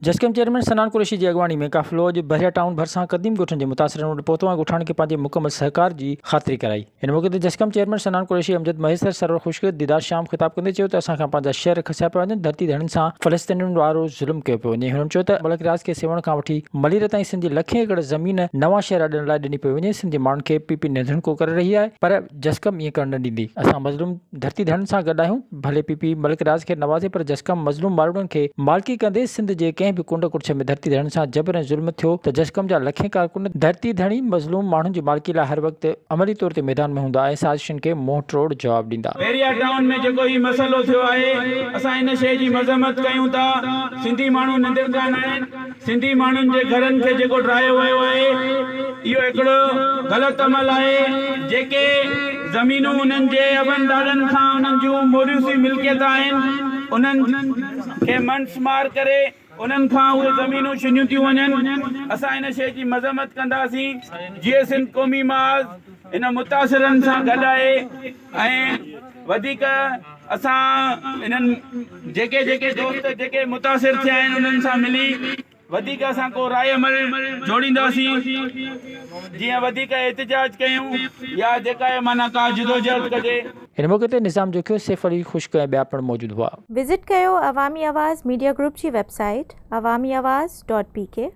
जस्कम chairman सनान कुरैशी की अगवानी में काफ़िलो अॼु बहरिया टाउन भरिसां क़दीम ॻोठनि जे मुतासिरनि वटि पहुतो ऐं ॻोठाण खे पंहिंजे मुकमल सहकार की ख़ातिरी कराई। इन मौक़े ते जस्कम चेयरमैन सनान कुरैशी अमजद महेसर सरवर खुश्क दीदार शाम ख़िताब कंदे चयो त असांखां पंहिंजा शहर खसिया पिया वञनि, धरती धड़नि सां फ़लस्तीनियुनि वारो ज़ुल्म कयो पियो वञे। हुननि चयो त मलक राज खे सेवण खां वठी मलीर ताईं सिंध जी लखें एकड़ ज़मीन नवां शहर ॾियण लाइ ॾिनी पई वञे। सिंध जे माण्हुनि खे पीपी निधणको करे रही आहे, पर जस्कम ईअं करणु न ॾींदी। असां मज़लूम धरती धड़नि सां गॾु आहियूं। भले पीपी मलक राज खे नवाज़े, पर जस्कम मज़लूम माण्हुनि खे मालिकी कंदे सिंध जे कंहिं बि कुंड कुर्छ में धरती धड़नि सां जबर ऐं ज़ुल्म थियो त जस्कम जा लखें कारकुन धरती धणी मज़लूम माण्हुनि जी मालिकी लाइ हर वक़्तु अमली तौर ते मैदान में हूंदा ऐं साज़िशुनि खे मुंहुं तोड़ जवाब ॾींदा। बहरिया टाउन में जेको ही मसलो थियो आहे, असां इन शइ जी मज़म्मत कयूं था। सिंधी माण्हू निंदर कान आहिनि। सिंधी माण्हुनि जे घरनि खे जेको ड्रायो वियो आहे, इहो हिकिड़ो ग़लति अमल आहे। जेके ज़मीनूं उन्हनि जे अबनि ॾाॾनि खां उन्हनि जूं मोरियूसी मिल्कियत आहिनि, उन्हनि खे मनसमार करे उन्हनि खां उहे ज़मीनूं छिनियूं थियूं वञनि। असां इन शइ जी मज़म्मत कंदासीं। जीअं सिंध क़ौमी महाज़ इन मुतासिरनि सां गॾु आहे ऐं वधीक असां इन्हनि जेके दोस्त जेके मुतासिर थिया आहिनि उन्हनि सां मिली वधीक असां को राय अमल जोड़ींदासीं। जीअं वधीक एहतिजाज कयूं या जेका आहे माना का जिदोजहद कजे। इन मौक़े ते निज़ाम जोखियो, सैफ अली खुश्क ऐं ॿिया पिणु मौजूदु हुआ। विज़िट कयो अवामी आवाज़ मीडिया ग्रुप जी वेबसाइट awamiawaz.pk।